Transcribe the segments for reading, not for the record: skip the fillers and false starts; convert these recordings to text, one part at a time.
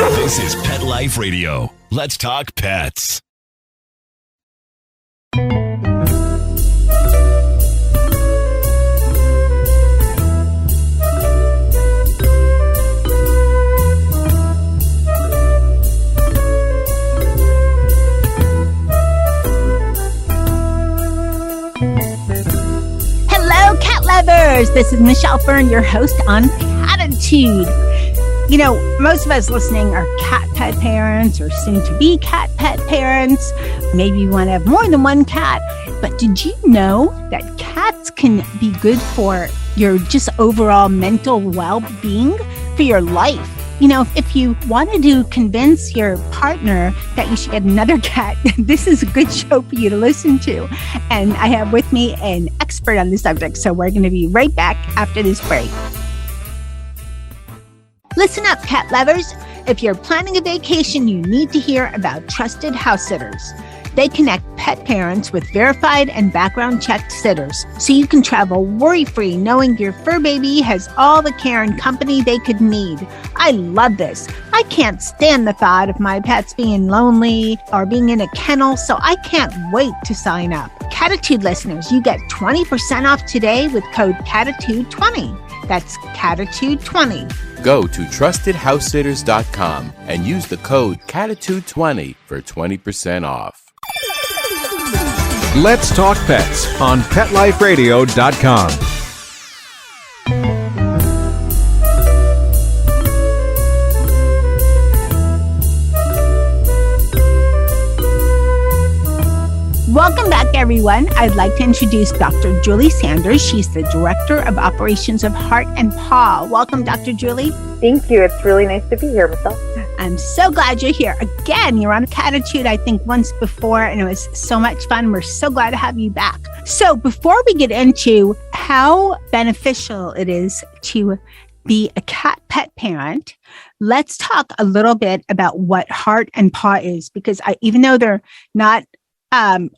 This is Pet Life Radio. Let's talk pets. Hello, cat lovers. This is Michelle Fern, your host on Cattitude. You know, most of us listening are cat pet parents or soon-to-be cat pet parents. Maybe you want to have more than one cat. But did you know that cats can be good for your just overall mental well-being, for your life? You know, if you wanted to convince your partner that you should get another cat, this is a good show for you to listen to. And I have with me an expert on the subject. So we're going to be right back after this break. Listen up, cat lovers. If you're planning a vacation, you need to hear about trusted house sitters. They connect pet parents with verified and background checked sitters, so you can travel worry-free knowing your fur baby has all the care and company they could need. I love this. I can't stand the thought of my pets being lonely or being in a kennel, so I can't wait to sign up. Cattitude listeners, you get 20% off today with code Cattitude20. That's Cattitude20. Go to TrustedHouseSitters.com and use the code Cattitude20 for 20% off. Let's Talk Pets on PetLifeRadio.com. Welcome back, everyone. I'd like to introduce Dr. Julie Sanders. She's the Director of Operations of Heart Paw. Welcome, Dr. Julie. Thank you. It's really nice to be here, Michelle. I'm so glad you're here. Again, you're on Cattitude, I think, once before, and it was so much fun. We're so glad to have you back. So before we get into how beneficial it is to be a cat pet parent, let's talk a little bit about what Heart Paw is, because even though they're not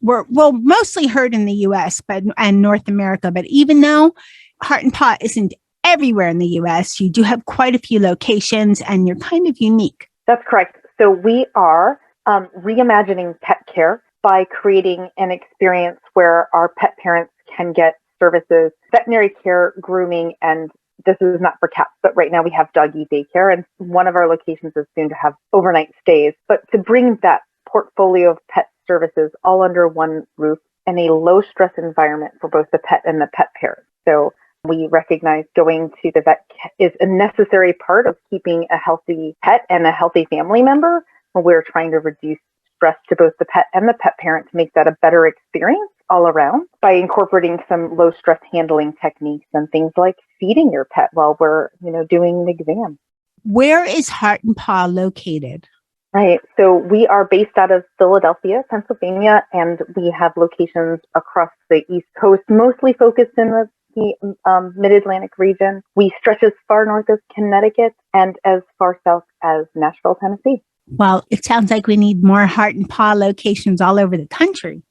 we're mostly heard in the U.S. and North America, but even though Heart Paw isn't everywhere in the U.S., you do have quite a few locations, and you're kind of unique. That's correct. So we are reimagining pet care by creating an experience where our pet parents can get services, veterinary care, grooming, and this is not for cats, but right now we have doggy daycare, and one of our locations is soon to have overnight stays. But to bring that portfolio of pet services all under one roof in a low stress environment for both the pet and the pet parent. So we recognize going to the vet is a necessary part of keeping a healthy pet and a healthy family member. We're trying to reduce stress to both the pet and the pet parent to make that a better experience all around by incorporating some low stress handling techniques and things like feeding your pet while we're, doing an exam. Where is Heart Paw located? Right. So we are based out of Philadelphia, Pennsylvania, and we have locations across the East Coast, mostly focused in the Mid-Atlantic region. We stretch as far north as Connecticut and as far south as Nashville, Tennessee. Well, it sounds like we need more Heart Paw locations all over the country.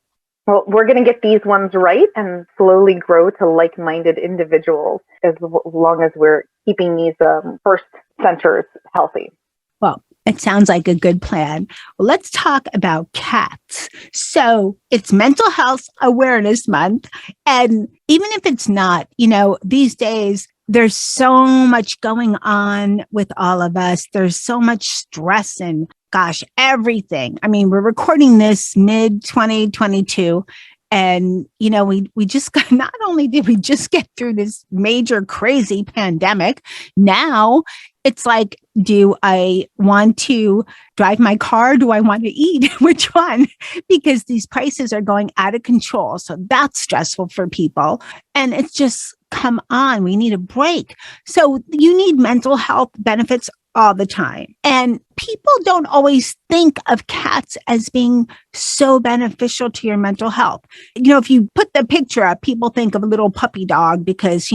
Well, we're going to get these ones right and slowly grow to like-minded individuals as long as we're keeping these first centers healthy. Well, it sounds like a good plan. Well, let's talk about cats. So it's Mental Health Awareness Month. And even if it's not, these days, there's so much going on with all of us. There's so much stress and everything. I mean, we're recording this mid-2022. And, we just got, not only did we just get through this major crazy pandemic, now it's like, do I want to drive my car? Do I want to eat? Which one? Because these prices are going out of control. So that's stressful for people. And it's just, come on, we need a break. So you need mental health benefits all the time. And people don't always think of cats as being so beneficial to your mental health. If you put the picture up, people think of a little puppy dog because,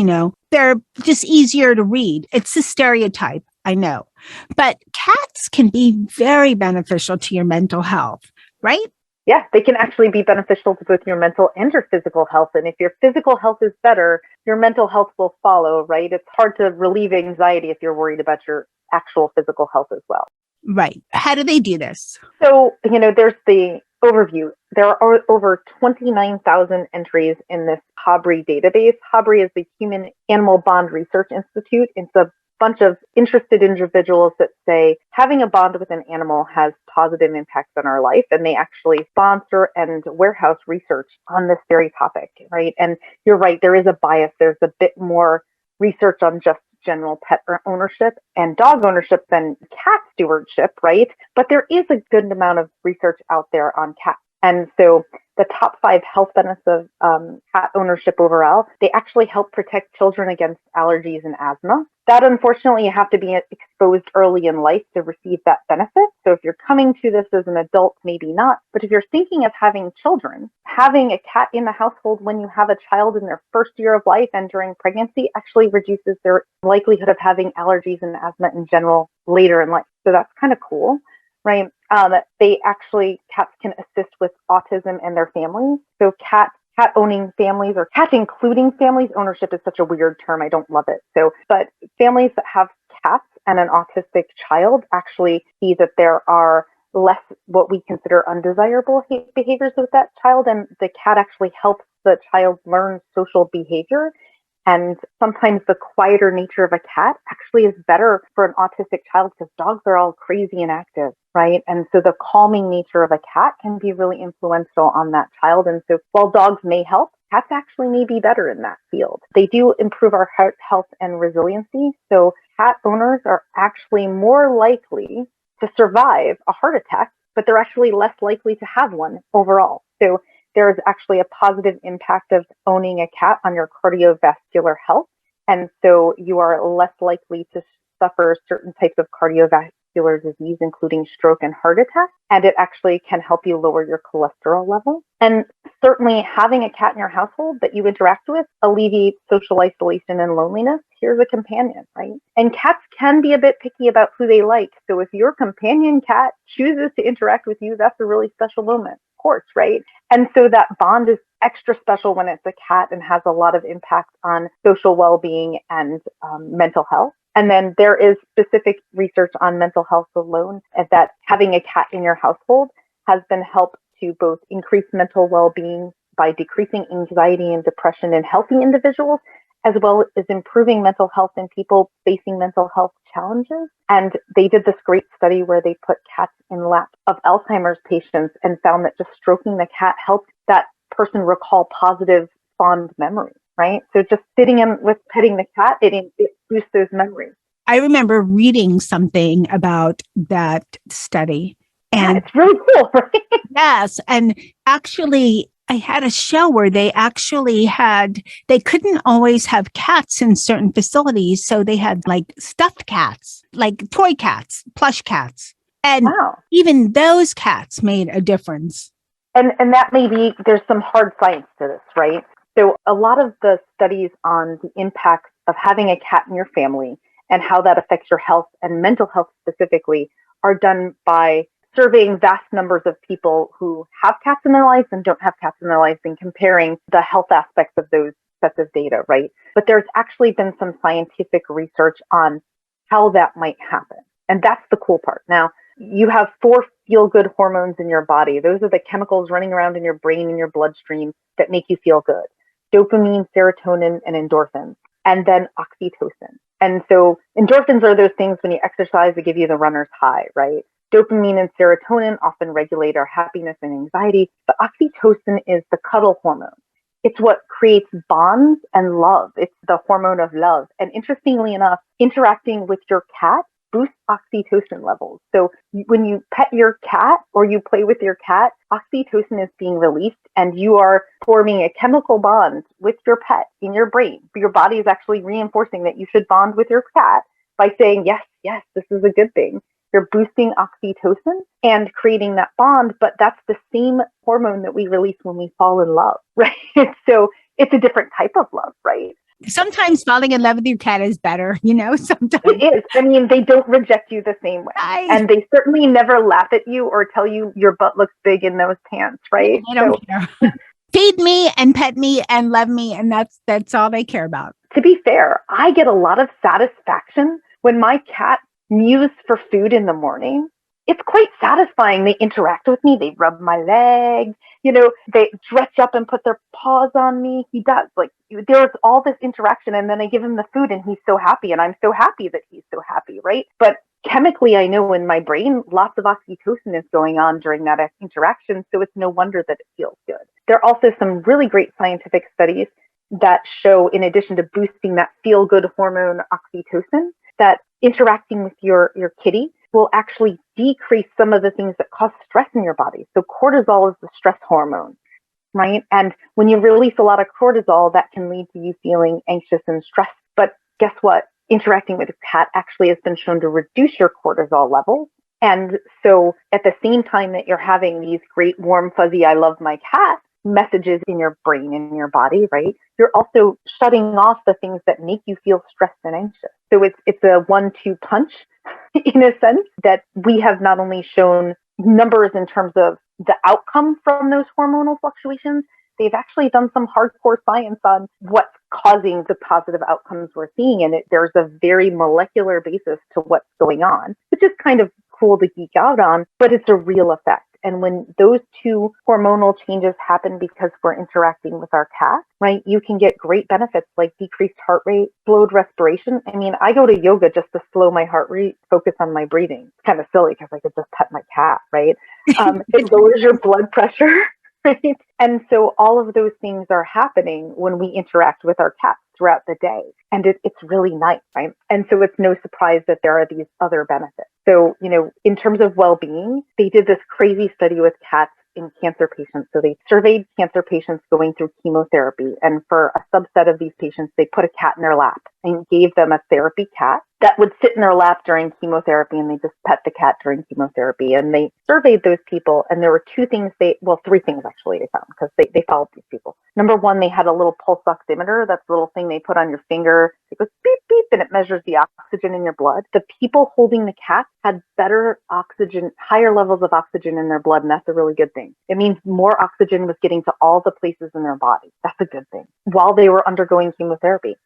they're just easier to read. It's a stereotype, I know. But cats can be very beneficial to your mental health, right? Yeah, they can actually be beneficial to both your mental and your physical health. And if your physical health is better, your mental health will follow, right? It's hard to relieve anxiety if you're worried about your actual physical health as well. Right. How do they do this? So, there's the overview. There are over 29,000 entries in this HABRI database. HABRI is the Human Animal Bond Research Institute. It's a bunch of interested individuals that say having a bond with an animal has positive impacts on our life, and they actually sponsor and warehouse research on this very topic, right? And you're right, there is a bias. There's a bit more research on just general pet ownership and dog ownership than cat stewardship, right? But there is a good amount of research out there on cats. And so the top 5 health benefits of cat ownership overall, they actually help protect children against allergies and asthma. That, unfortunately, you have to be exposed early in life to receive that benefit. So if you're coming to this as an adult, maybe not. But if you're thinking of having children, having a cat in the household when you have a child in their first year of life and during pregnancy actually reduces their likelihood of having allergies and asthma in general later in life. So that's kind of cool, right? Cats can assist with autism and their families. So cat owning families, or cat including families, ownership is such a weird term. I don't love it. But families that have cats and an autistic child actually see that there are less what we consider undesirable behaviors with that child. And the cat actually helps the child learn social behavior. And sometimes the quieter nature of a cat actually is better for an autistic child because dogs are all crazy and active, right? And so the calming nature of a cat can be really influential on that child. And so while dogs may help, cats actually may be better in that field. They do improve our heart health and resiliency. So cat owners are actually more likely to survive a heart attack, but they're actually less likely to have one overall. So there is actually a positive impact of owning a cat on your cardiovascular health. And so you are less likely to suffer certain types of cardiovascular disease, including stroke and heart attack. And it actually can help you lower your cholesterol level. And certainly having a cat in your household that you interact with alleviates social isolation and loneliness. Here's a companion, right? And cats can be a bit picky about who they like. So if your companion cat chooses to interact with you, that's a really special moment, of course, right? And so that bond is extra special when it's a cat and has a lot of impact on social well-being and mental health. And then there is specific research on mental health alone, and that having a cat in your household has been helped to both increase mental well-being by decreasing anxiety and depression in healthy individuals, as well as improving mental health in people facing mental health challenges. And they did this great study where they put cats in laps of Alzheimer's patients and found that just stroking the cat helped that person recall positive, fond memories, right? So just sitting in with petting the cat, it boosts those memories. I remember reading something about that study. And yeah, it's really cool, right? Yes. And actually, I had a show where they couldn't always have cats in certain facilities. So they had like stuffed cats, like toy cats, plush cats. And even those cats made a difference. And that may be, there's some hard science to this, right? So a lot of the studies on the impacts of having a cat in your family and how that affects your health and mental health specifically are done by surveying vast numbers of people who have cats in their lives and don't have cats in their lives and comparing the health aspects of those sets of data, right? But there's actually been some scientific research on how that might happen. And that's the cool part. Now, you have 4 feel-good hormones in your body. Those are the chemicals running around in your brain and your bloodstream that make you feel good. Dopamine, serotonin, and endorphins, and then oxytocin. And so endorphins are those things when you exercise that give you the runner's high, right? Dopamine and serotonin often regulate our happiness and anxiety, but oxytocin is the cuddle hormone. It's what creates bonds and love. It's the hormone of love. And interestingly enough, interacting with your cat boosts oxytocin levels. So when you pet your cat or you play with your cat, oxytocin is being released and you are forming a chemical bond with your pet in your brain. Your body is actually reinforcing that you should bond with your cat by saying, yes, this is a good thing. You're boosting oxytocin and creating that bond, but that's the same hormone that we release when we fall in love, right? So it's a different type of love, right? Sometimes falling in love with your cat is better, sometimes. It is. I mean, they don't reject you the same way. And they certainly never laugh at you or tell you your butt looks big in those pants, right? They don't care. Feed me and pet me and love me, and that's all they care about. To be fair, I get a lot of satisfaction when my cat mews for food in the morning it's quite satisfying. They interact with me. They rub my legs. They stretch up and put their paws on me. He does. Like, there's all this interaction, and then I give him the food and he's so happy, and I'm so happy that he's so happy, right? But chemically, I know in my brain, lots of oxytocin is going on during that interaction. So it's no wonder that it feels good. There are also some really great scientific studies that show, in addition to boosting that feel-good hormone oxytocin, that interacting with your kitty will actually decrease some of the things that cause stress in your body. So cortisol is the stress hormone, right? And when you release a lot of cortisol, that can lead to you feeling anxious and stressed. But guess what? Interacting with a cat actually has been shown to reduce your cortisol levels. And so at the same time that you're having these great, warm, fuzzy, I love my cat messages in your brain and your body, right? You're also shutting off the things that make you feel stressed and anxious. So it's a 1-2 punch in a sense, that we have not only shown numbers in terms of the outcome from those hormonal fluctuations, they've actually done some hardcore science on what's causing the positive outcomes we're seeing. And there's a very molecular basis to what's going on, which is kind of cool to geek out on, but it's a real effect. And when those two hormonal changes happen because we're interacting with our cat, right, you can get great benefits like decreased heart rate, slowed respiration. I mean, I go to yoga just to slow my heart rate, focus on my breathing. It's kind of silly because I could just pet my cat, right? It lowers your blood pressure. Right? And so all of those things are happening when we interact with our cats throughout the day. And it's really nice, right? And so it's no surprise that there are these other benefits. So, in terms of well-being, they did this crazy study with cats in cancer patients. So they surveyed cancer patients going through chemotherapy. And for a subset of these patients, they put a cat in their lap and gave them a therapy cat that would sit in their lap during chemotherapy, and they just pet the cat during chemotherapy. And they surveyed those people, and there were three things actually they found, because they followed these people. Number one, they had a little pulse oximeter. That's the little thing they put on your finger. It goes beep, beep, and it measures the oxygen in your blood. The people holding the cat had better oxygen, higher levels of oxygen in their blood, and that's a really good thing. It means more oxygen was getting to all the places in their body. That's a good thing, while they were undergoing chemotherapy.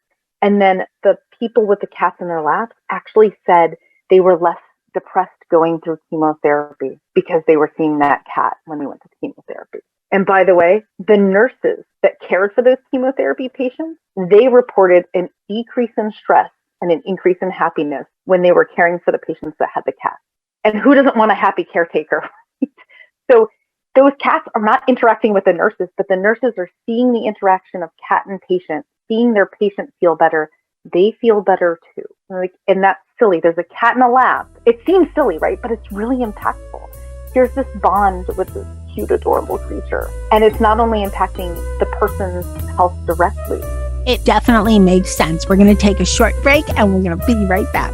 And then the people with the cats in their laps actually said they were less depressed going through chemotherapy because they were seeing that cat when they went to chemotherapy. And by the way, the nurses that cared for those chemotherapy patients, they reported an decrease in stress and an increase in happiness when they were caring for the patients that had the cat. And who doesn't want a happy caretaker? Right? So those cats are not interacting with the nurses, but the nurses are seeing the interaction of cat and patient, seeing their patient feel better. They feel better too. And that's silly. There's a cat in a lab. It seems silly, right? But it's really impactful. Here's this bond with this cute, adorable creature. And it's not only impacting the person's health directly. It definitely makes sense. We're going to take a short break and we're going to be right back.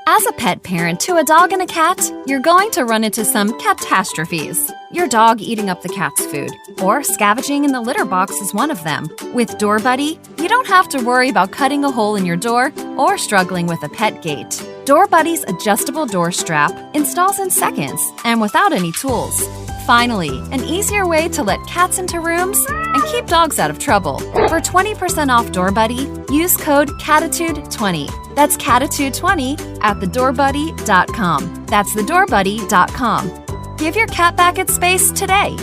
As a pet parent to a dog and a cat, you're going to run into some catastrophes. Your dog eating up the cat's food, or scavenging in the litter box is one of them. With Door Buddy, you don't have to worry about cutting a hole in your door or struggling with a pet gate. Door Buddy's adjustable door strap installs in seconds and without any tools. Finally, an easier way to let cats into rooms and keep dogs out of trouble. For 20% off Door Buddy, use code Cattitude20. That's Cattitude20 at thedoorbuddy.com. That's thedoorbuddy.com. Give your cat back its space today.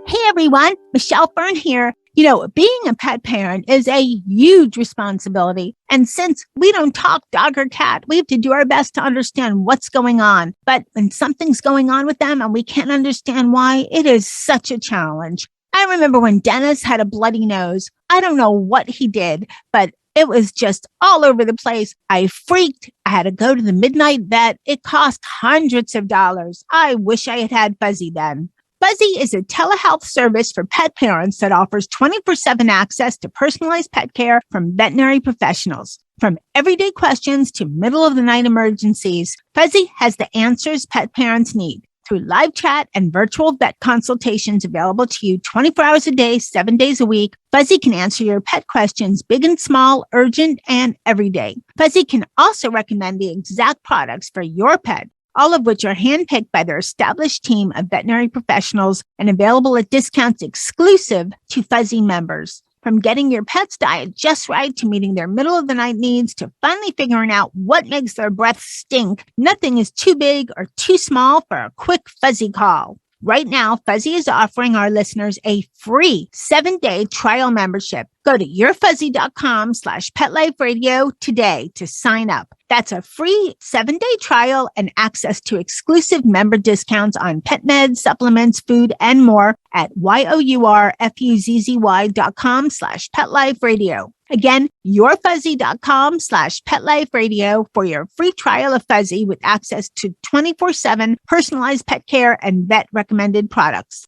Hey everyone, Michelle Fern here. Being a pet parent is a huge responsibility. And since we don't talk dog or cat, we have to do our best to understand what's going on. But when something's going on with them and we can't understand why, it is such a challenge. I remember when Dennis had a bloody nose. I don't know what he did, but it was just all over the place. I freaked. I had to go to the midnight vet. It cost hundreds of dollars. I wish I had had Fuzzy then. Fuzzy is a telehealth service for pet parents that offers 24/7 access to personalized pet care from veterinary professionals. From everyday questions to middle-of-the-night emergencies, Fuzzy has the answers pet parents need. Through live chat and virtual vet consultations available to you 24 hours a day, 7 days a week, Fuzzy can answer your pet questions, big and small, urgent, and everyday. Fuzzy can also recommend the exact products for your pet, all of which are handpicked by their established team of veterinary professionals and available at discounts exclusive to Fuzzy members. From getting your pet's diet just right to meeting their middle of the night needs to finally figuring out what makes their breath stink, nothing is too big or too small for a quick Fuzzy call. Right now, Fuzzy is offering our listeners a free 7-day trial membership. Go to yourfuzzy.com/PetLifeRadio today to sign up. That's a free 7-day trial and access to exclusive member discounts on pet meds, supplements, food, and more at yourfuzzy.com/PetLifeRadio. Again, yourfuzzy.com/PetLifeRadio for your free trial of Fuzzy with access to 24/7 personalized pet care and vet recommended products.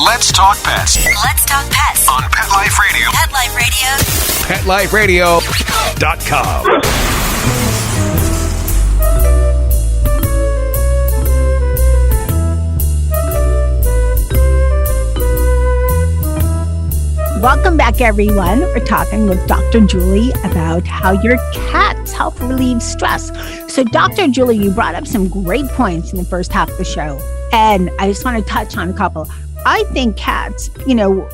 Let's talk pets Let's talk pets on Pet Life Radio. Pet Life Radio. PetLifeRadio.com. Welcome back, everyone. We're talking with Dr. Julie about how your cats help relieve stress. So, Dr. Julie, you brought up some great points in the first half of the show, and I just want to touch on a couple. I think cats,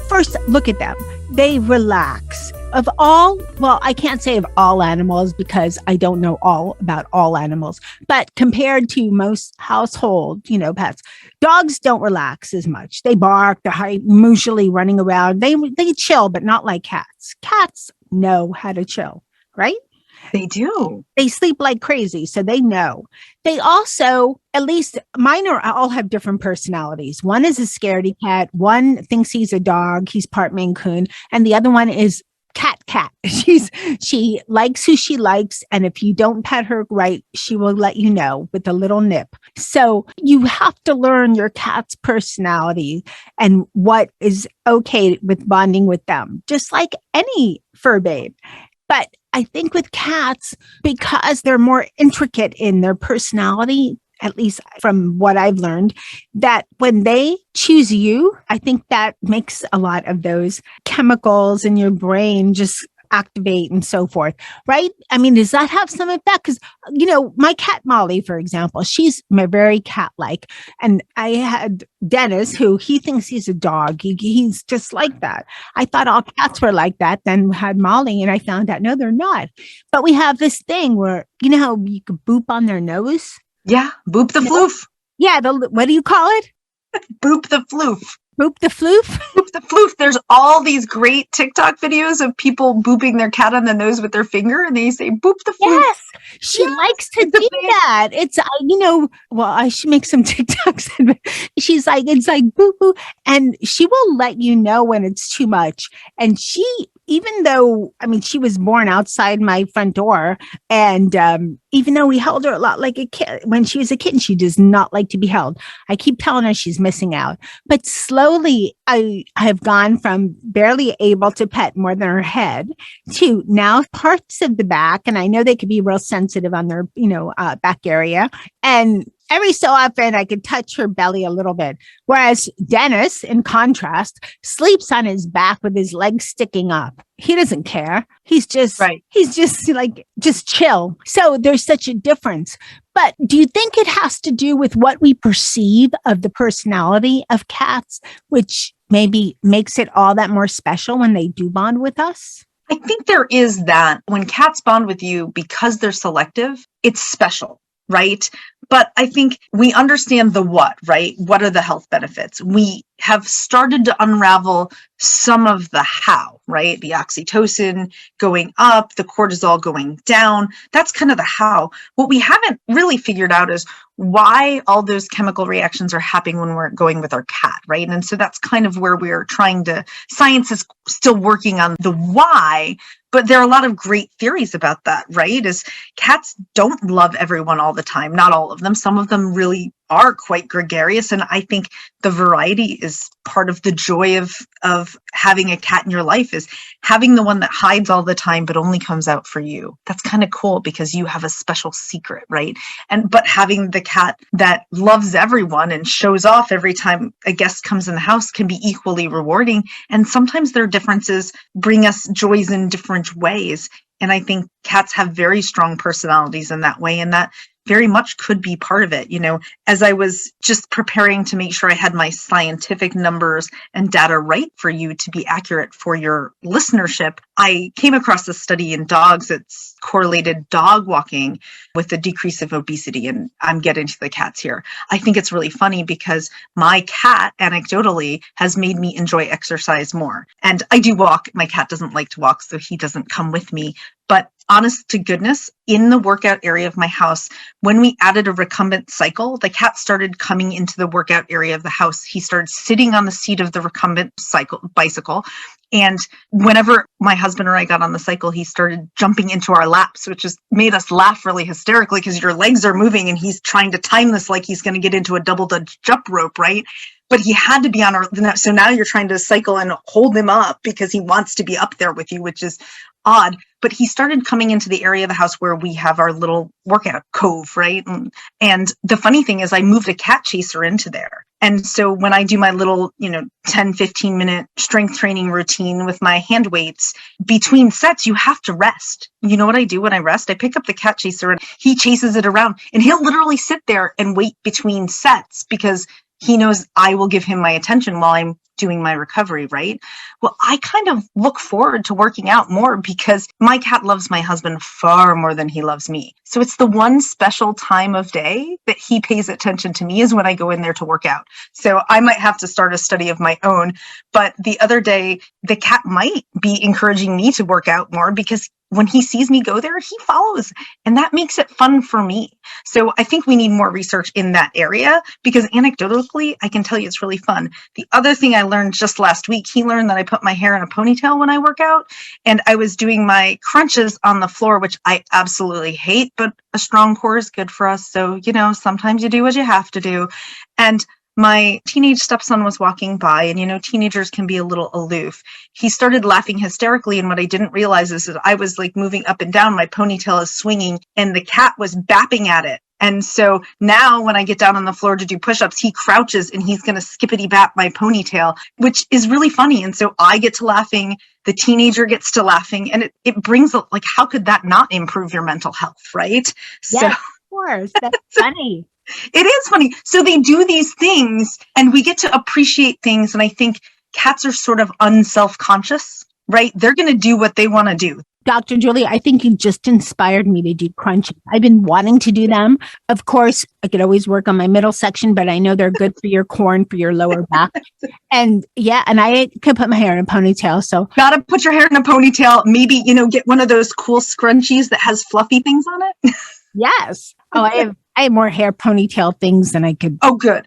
first look at them. They relax. Of all, well, I can't say of all animals because I don't know all about all animals, but compared to most household, pets, dogs don't relax as much. They bark, they're usually running around. They chill, but not like cats. Cats know how to chill, right? They do. They sleep like crazy, so they know. They also, at least mine all have different personalities. One is a scaredy cat. One thinks he's a dog. He's part Maine Coon. And the other one is cat. She likes who she likes. And if you don't pet her right, she will let you know with a little nip. So you have to learn your cat's personality and what is okay with bonding with them, just like any fur babe. But I think with cats, because they're more intricate in their personality, at least from what I've learned, that when they choose you, I think that makes a lot of those chemicals in your brain just activate and so forth, right? I mean, does that have some effect? Because, my cat Molly, for example, she's very cat-like. And I had Dennis, who he thinks he's a dog. He's just like that. I thought all cats were like that. Then had Molly, and I found out, no, they're not. But we have this thing where, how you could boop on their nose? Yeah, boop the floof. Yeah, what do you call it? Boop the floof. Boop the floof? Boop the floof. There's all these great TikTok videos of people booping their cat on the nose with their finger, and they say, boop the floof. Yes, she likes to do that. It's, I should make some TikToks. She's like, it's like, boo, boo. And she will let you know when it's too much. And even though, she was born outside my front door, and even though we held her a lot like a kid, when she was a kitten, she does not like to be held. I keep telling her she's missing out. But slowly, I have gone from barely able to pet more than her head to now parts of the back. And I know they could be real sensitive on their, back area. And every so often, I could touch her belly a little bit. Whereas Dennis, in contrast, sleeps on his back with his legs sticking up. He doesn't care. He's just, just chill. So there's such a difference. But do you think it has to do with what we perceive of the personality of cats, which maybe makes it all that more special when they do bond with us? I think there is that. When cats bond with you, because they're selective, it's special, right? But I think we understand the what, right? What are the health benefits? We have started to unravel some of the how, right? The oxytocin going up, the cortisol going down. That's kind of the how. What we haven't really figured out is why all those chemical reactions are happening when we're going with our cat, right? And so that's kind of where we're trying to, science is still working on the why, but there are a lot of great theories about that, right? Is cats don't love everyone all the time, not all of them. Some of them really are quite gregarious. And I think the variety is part of the joy of having a cat in your life, is having the one that hides all the time, but only comes out for you. That's kind of cool because you have a special secret, right? But having the cat that loves everyone and shows off every time a guest comes in the house can be equally rewarding. And sometimes their differences bring us joys in different ways. And I think cats have very strong personalities in that way. And that very much could be part of it. As I was just preparing to make sure I had my scientific numbers and data right for you to be accurate for your listenership, I came across a study in dogs that's correlated dog walking with the decrease of obesity. And I'm getting to the cats here. I think it's really funny because my cat, anecdotally, has made me enjoy exercise more. And I do walk. My cat doesn't like to walk, so he doesn't come with me. But honest to goodness, in the workout area of my house, when we added a recumbent cycle, the cat started coming into the workout area of the house. He started sitting on the seat of the recumbent bicycle. And whenever my husband or I got on the cycle, he started jumping into our laps, which just made us laugh really hysterically because your legs are moving and he's trying to time this like he's going to get into a double Dutch jump rope, right? But he had to be on our, so now you're trying to cycle and hold him up because he wants to be up there with you, which is odd. But he started coming into the area of the house where we have our little workout cove, right? And the funny thing is I moved a cat chaser into there. And so when I do my little, 10, 15 minute strength training routine with my hand weights, between sets, you have to rest. You know what I do when I rest? I pick up the cat chaser and he chases it around and he'll literally sit there and wait between sets because he knows I will give him my attention while I'm doing my recovery, right? Well, I kind of look forward to working out more because my cat loves my husband far more than he loves me. So it's the one special time of day that he pays attention to me is when I go in there to work out. So I might have to start a study of my own. But the other day, the cat might be encouraging me to work out more because when he sees me go there, he follows. And that makes it fun for me. So I think we need more research in that area because anecdotally, I can tell you it's really fun. The other thing I learned just last week, he learned that I put my hair in a ponytail when I work out. And I was doing my crunches on the floor, which I absolutely hate, but a strong core is good for us. So, sometimes you do what you have to do. And my teenage stepson was walking by and, teenagers can be a little aloof. He started laughing hysterically. And what I didn't realize is that I was like moving up and down. My ponytail is swinging and the cat was bapping at it. And so now when I get down on the floor to do push-ups, he crouches and he's going to skippity bap my ponytail, which is really funny. And so I get to laughing. The teenager gets to laughing and it brings like, how could that not improve your mental health? Right. Yes, of course. That's funny. It is funny. So they do these things and we get to appreciate things. And I think cats are sort of unself-conscious, right? They're going to do what they want to do. Dr. Julie, I think you just inspired me to do crunches. I've been wanting to do them. Of course, I could always work on my middle section, but I know they're good for your core and for your lower back. And I could put my hair in a ponytail. So gotta put your hair in a ponytail. Maybe, get one of those cool scrunchies that has fluffy things on it. Yes. Oh, I have more hair ponytail things than I could. Oh, good.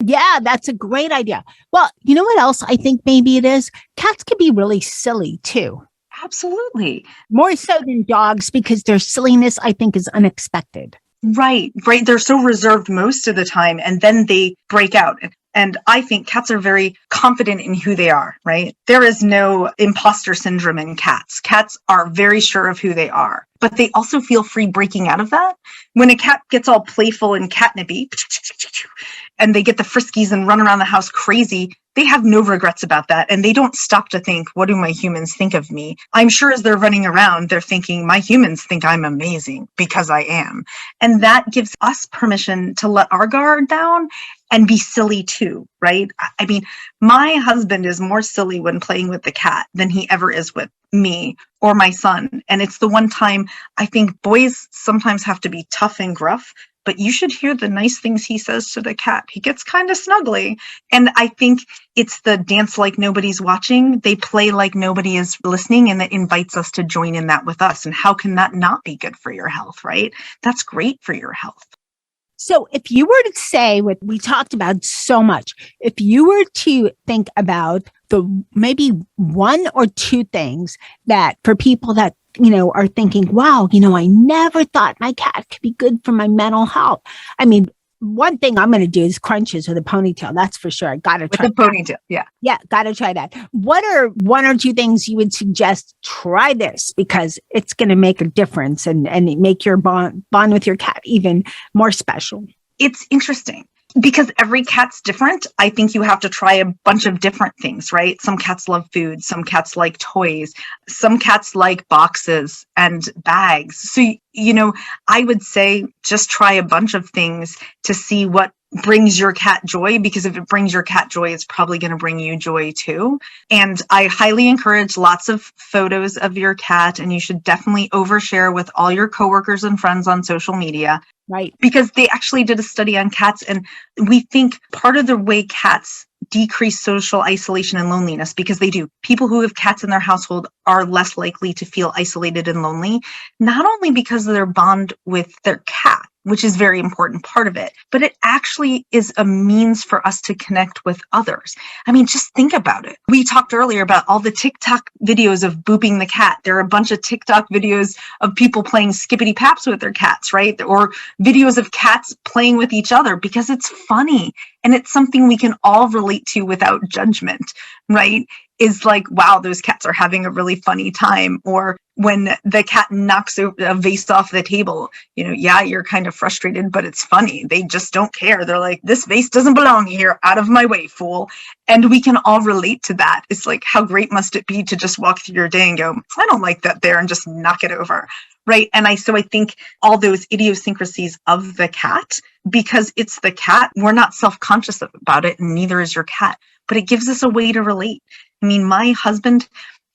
Yeah, that's a great idea. Well, you know what else I think maybe it is? Cats can be really silly too. Absolutely. More so than dogs because their silliness, I think, is unexpected. Right. They're so reserved most of the time and then they break out. And I think cats are very confident in who they are, right? There is no imposter syndrome in cats. Cats are very sure of who they are, but they also feel free breaking out of that. When a cat gets all playful and catnippy and they get the friskies and run around the house crazy, they have no regrets about that. And they don't stop to think, what do my humans think of me? I'm sure as they're running around, they're thinking, my humans think I'm amazing because I am. And that gives us permission to let our guard down and be silly too, right? I mean, my husband is more silly when playing with the cat than he ever is with me or my son. And it's the one time I think boys sometimes have to be tough and gruff, but you should hear the nice things he says to the cat. He gets kind of snuggly. And I think it's the dance like nobody's watching. They play like nobody is listening, and that invites us to join in that with us. And how can that not be good for your health, right? That's great for your health. So if you were to say what we talked about so much, if you were to think about the maybe one or two things that for people that, are thinking, wow, I never thought my cat could be good for my mental health. I mean, one thing I'm going to do is crunches with a ponytail. That's for sure. I got to try with a ponytail. Yeah. Yeah. Got to try that. What are one or two things you would suggest? Try this because it's going to make a difference and make your bond with your cat even more special. It's interesting. Because every cat's different, I think you have to try a bunch of different things, right? Some cats love food. Some cats like toys. Some cats like boxes and bags. So, I would say just try a bunch of things to see what brings your cat joy, because if it brings your cat joy, it's probably going to bring you joy too. And I highly encourage lots of photos of your cat, and you should definitely overshare with all your coworkers and friends on social media. Right. Because they actually did a study on cats, and we think part of the way cats decrease social isolation and loneliness, because they do. People who have cats in their household are less likely to feel isolated and lonely, not only because of their bond with their cat, which is a very important part of it, but it actually is a means for us to connect with others. I mean, just think about it. We talked earlier about all the TikTok videos of booping the cat. There are a bunch of TikTok videos of people playing skippity paps with their cats, right? Or videos of cats playing with each other, because it's funny and it's something we can all relate to without judgment, right? Is like, wow, those cats are having a really funny time. Or when the cat knocks a vase off the table, yeah, you're kind of frustrated, but it's funny. They just don't care. They're like, this vase doesn't belong here. Out of my way, fool. And we can all relate to that. It's like, how great must it be to just walk through your day and go, I don't like that there, and just knock it over. Right. And I think all those idiosyncrasies of the cat, because it's the cat, we're not self-conscious about it, and neither is your cat, but it gives us a way to relate. I mean, my husband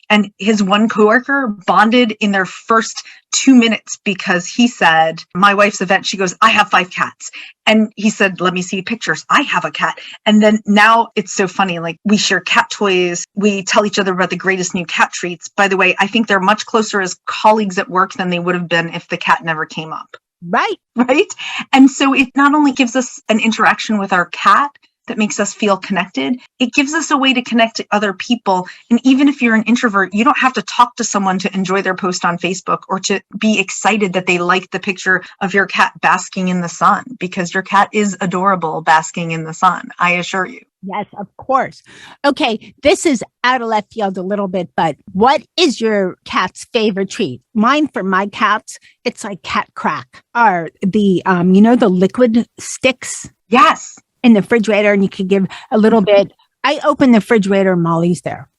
and his one coworker bonded in their first 2 minutes, because he said, my wife's event, she goes, I have 5 cats. And he said, let me see pictures. I have a cat. And then now it's so funny. Like, we share cat toys. We tell each other about the greatest new cat treats. By the way, I think they're much closer as colleagues at work than they would have been if the cat never came up. Right. Right. And so it not only gives us an interaction with our cat that makes us feel connected, it gives us a way to connect to other people. And even if you're an introvert, you don't have to talk to someone to enjoy their post on Facebook or to be excited that they like the picture of your cat basking in the sun, because your cat is adorable basking in the sun, I assure you. Yes, of course. Okay, this is out of left field a little bit, but what is your cat's favorite treat? Mine, for my cats, it's like cat crack, or the the liquid sticks. Yes. In the refrigerator, and you could give a little bit. I open the refrigerator and Molly's there.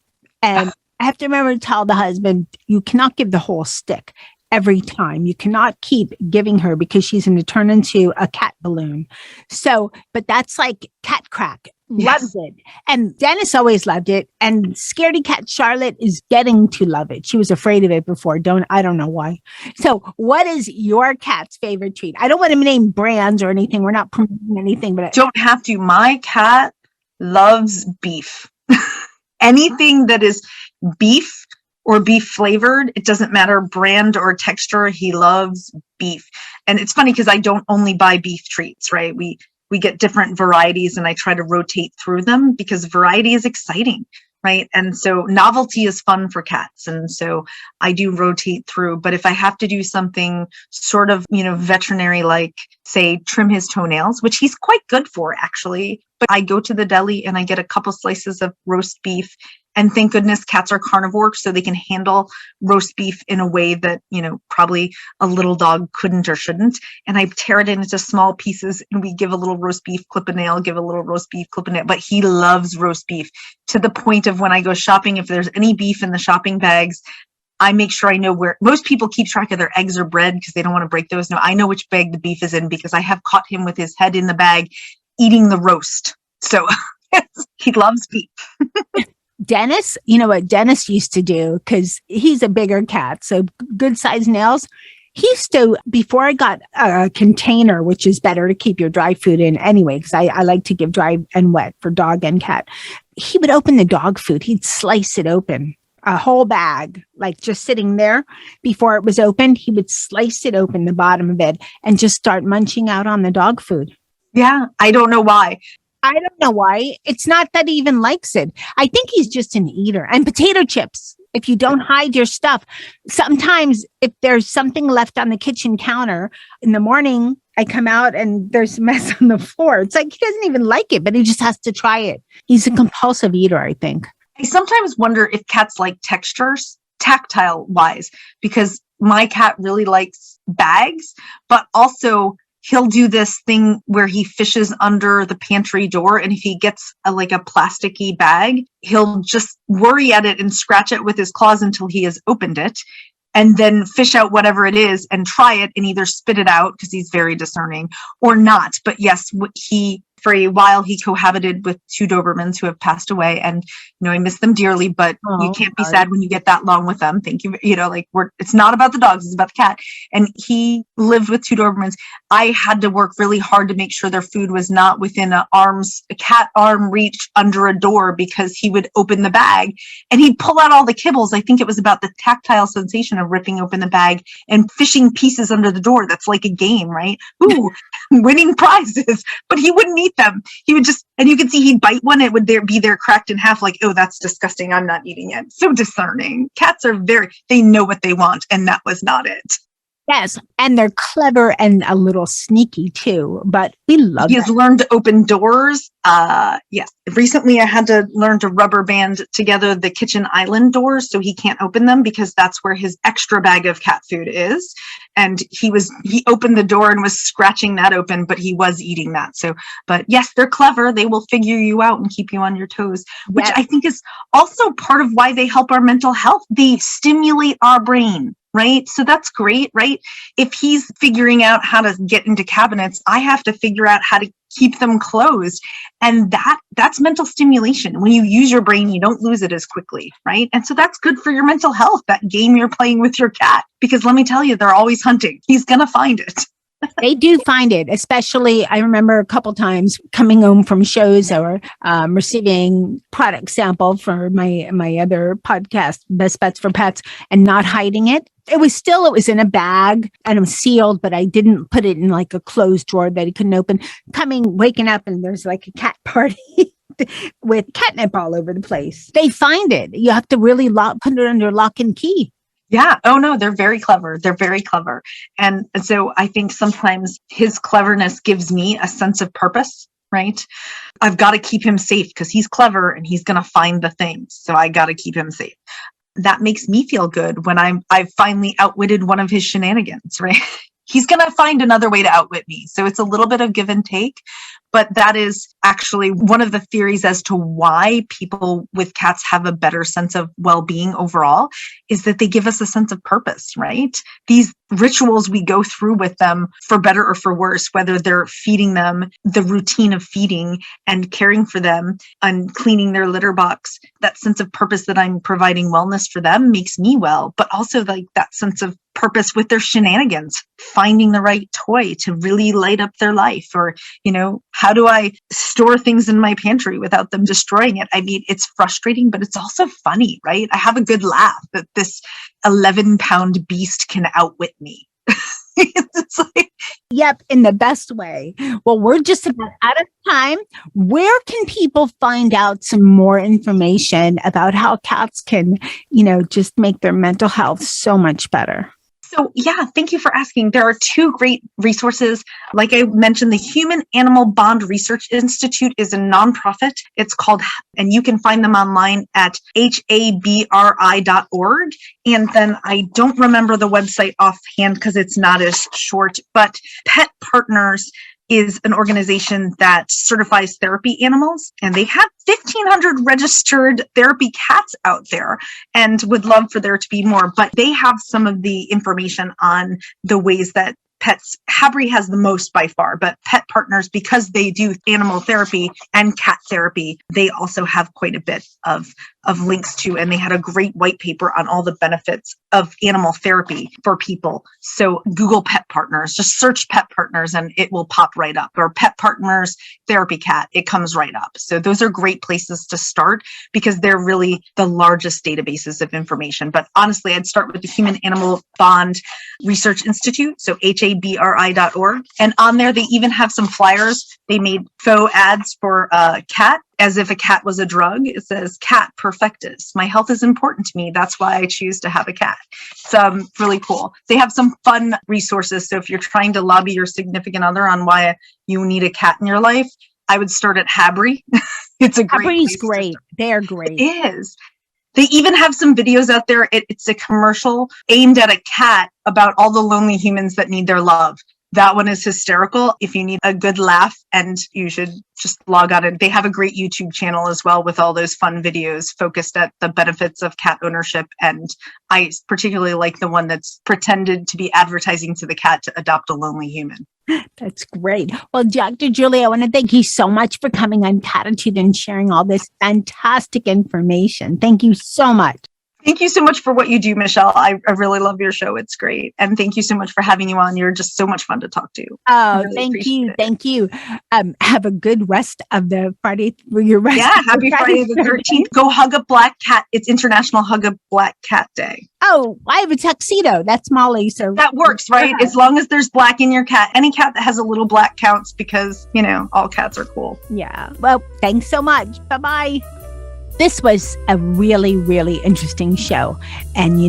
And I have to remember to tell the husband, you cannot give the whole stick every time. You cannot keep giving her, because she's going to turn into a cat balloon. So, but that's like cat crack. Yes. Loves it. And Dennis always loved it. And scaredy cat Charlotte is getting to love it. She was afraid of it before. I don't know why. So what is your cat's favorite treat? I don't want to name brands or anything. We're not promoting anything, but don't have to. My cat loves beef. Anything that is beef or beef flavored, it doesn't matter brand or texture. He loves beef. And it's funny because I don't only buy beef treats, right? We get different varieties, and I try to rotate through them because variety is exciting, right? And so novelty is fun for cats. And so I do rotate through. But if I have to do something sort of, veterinary, like say trim his toenails, which he's quite good for actually, but I go to the deli and I get a couple slices of roast beef. And thank goodness cats are carnivores, so they can handle roast beef in a way that, probably a little dog couldn't or shouldn't. And I tear it into small pieces, and we give a little roast beef, clip a nail, give a little roast beef, clip a nail. But he loves roast beef, to the point of when I go shopping, if there's any beef in the shopping bags, I make sure I know where. Most people keep track of their eggs or bread because they don't want to break those. No, I know which bag the beef is in, because I have caught him with his head in the bag eating the roast. So he loves beef. Dennis, you know what Dennis used to do, because he's a bigger cat, so good size nails. He used to, before I got a container, which is better to keep your dry food in anyway, because I like to give dry and wet for dog and cat. He would open the dog food. He'd slice it open, a whole bag, like just sitting there before it was open. He would slice it open, the bottom of it, and just start munching out on the dog food. Yeah, I don't know why. I don't know why. It's not that he even likes it. I think he's just an eater. And potato chips, if you don't hide your stuff, sometimes if there's something left on the kitchen counter in the morning, I come out and there's a mess on the floor. It's like he doesn't even like it, but he just has to try it. He's a compulsive eater, I think. I sometimes wonder if cats like textures, tactile wise, because my cat really likes bags, but also he'll do this thing where he fishes under the pantry door. And if he gets a plasticky bag, he'll just worry at it and scratch it with his claws until he has opened it, and then fish out whatever it is and try it and either spit it out, because he's very discerning, or not. But yes, for a while, he cohabited with 2 Dobermans who have passed away, and I miss them dearly. But you can't be sad when you get that long with them. Thank you. It's not about the dogs; it's about the cat. And he lived with 2 Dobermans. I had to work really hard to make sure their food was not within a cat arm reach under a door, because he would open the bag and he'd pull out all the kibbles. I think it was about the tactile sensation of ripping open the bag and fishing pieces under the door. That's like a game, right? Ooh, winning prizes. But he wouldn't eat them. He would just, and you could see he'd bite one, it would be there cracked in half, like, oh, that's disgusting, I'm not eating it. So discerning. Cats are they know what they want, and that was not it. Yes, and they're clever and a little sneaky too, but we love He has learned to open doors. Yes. Recently I had to learn to rubber band together the kitchen island doors so he can't open them, because that's where his extra bag of cat food is. And he opened the door and was scratching that open, but he was eating that. So, but yes, they're clever. They will figure you out and keep you on your toes, which I think is also part of why they help our mental health. They stimulate our brain. Right? So that's great, right? If he's figuring out how to get into cabinets, I have to figure out how to keep them closed. And that's mental stimulation. When you use your brain, you don't lose it as quickly, right? And so that's good for your mental health, that game you're playing with your cat, because let me tell you, they're always hunting. He's going to find it. They do find it, especially I remember a couple times coming home from shows or receiving product sample for my other podcast, Best Bets for Pets, and not hiding it. It was in a bag and it was sealed, but I didn't put it in like a closed drawer that he couldn't open. Waking up and there's like a cat party with catnip all over the place. They find it. You have to really put it under lock and key. Yeah. Oh no, they're very clever. They're very clever. And so I think sometimes his cleverness gives me a sense of purpose, right? I've got to keep him safe because he's clever and he's going to find the things. So I got to keep him safe. That makes me feel good when I've finally outwitted one of his shenanigans, right? He's going to find another way to outwit me. So it's a little bit of give and take. But that is actually one of the theories as to why people with cats have a better sense of well-being overall, is that they give us a sense of purpose, right? These rituals we go through with them, for better or for worse, whether they're feeding them, the routine of feeding and caring for them and cleaning their litter box, that sense of purpose that I'm providing wellness for them makes me well, but also like that sense of purpose with their shenanigans, finding the right toy to really light up their life, or, how do I store things in my pantry without them destroying it? I mean, it's frustrating, but it's also funny, right? I have a good laugh that this 11-pound beast can outwit me. It's like, yep, in the best way. Well, we're just about out of time. Where can people find out some more information about how cats can, just make their mental health so much better? So yeah, thank you for asking. There are 2 great resources. Like I mentioned, the Human Animal Bond Research Institute is a nonprofit. It's called, and you can find them online at habri.org. And then I don't remember the website offhand because it's not as short, but Pet Partners is an organization that certifies therapy animals, and they have 1,500 registered therapy cats out there and would love for there to be more, but they have some of the information on the ways that pets. Habri has the most by far, but Pet Partners, because they do animal therapy and cat therapy, they also have quite a bit of links to, and they had a great white paper on all the benefits of animal therapy for people. So Google Pet Partners, just search Pet Partners and it will pop right up, or Pet Partners Therapy Cat, it comes right up. So those are great places to start because they're really the largest databases of information. But honestly, I'd start with the Human Animal Bond Research Institute, so habri.org. And on there, they even have some flyers. They made faux ads for a cat, as if a cat was a drug. It says, "Cat perfectus. My health is important to me. That's why I choose to have a cat." It's really cool. They have some fun resources. So if you're trying to lobby your significant other on why you need a cat in your life, I would start at Habri. It's a great Habri's great. They're great. It is. They even have some videos out there. It's a commercial aimed at a cat about all the lonely humans that need their love. That one is hysterical. If you need a good laugh, and you should just log on. And they have a great YouTube channel as well with all those fun videos focused at the benefits of cat ownership. And I particularly like the one that's pretended to be advertising to the cat to adopt a lonely human. That's great. Well, Dr. Julie, I want to thank you so much for coming on Cattitude and sharing all this fantastic information. Thank you so much. Thank you so much for what you do, Michelle. I really love your show. It's great. And thank you so much for having you on. You're just so much fun to talk to. Oh, really thank you. Thank you. Have a good rest of the Friday. Your rest. Yeah, happy Friday the 13th. Go hug a black cat. It's International Hug a Black Cat Day. Oh, I have a tuxedo. That's Molly. So that works, right? As long as there's black in your cat. Any cat that has a little black counts because, all cats are cool. Yeah. Well, thanks so much. Bye-bye. This was a really, really interesting show. And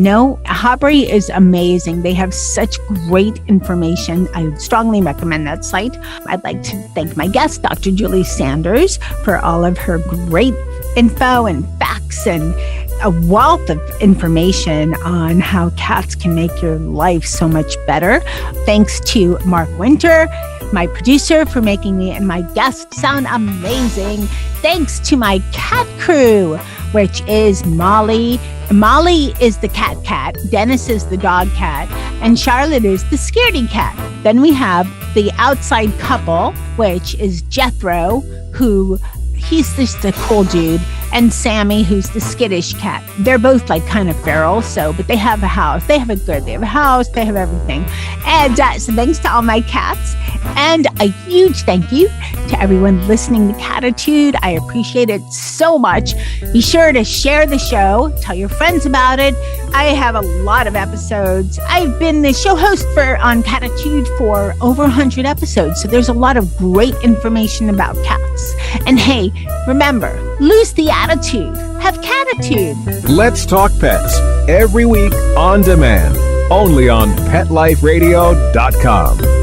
Hobbery is amazing. They have such great information. I would strongly recommend that site. I'd like to thank my guest, Dr. Julie Sanders, for all of her great info and facts and a wealth of information on how cats can make your life so much better. Thanks to Mark Winter, my producer, for making me and my guests sound amazing. Thanks to my cat crew, which is Molly. Molly is the cat, Dennis is the dog cat, and Charlotte is the scaredy cat. Then we have the outside couple, which is Jethro, he's just a cool dude, and Sammy, who's the skittish cat. They're both kind of feral, but they have a house. They have a house. They have everything. And so thanks to all my cats. And a huge thank you to everyone listening to Cattitude. I appreciate it so much. Be sure to share the show. Tell your friends about it. I have a lot of episodes. I've been the show host on Cattitude for over 100 episodes. So there's a lot of great information about cats. And hey, remember, lose the attitude. Have Cattitude. Let's Talk Pets every week on demand, only on PetLifeRadio.com.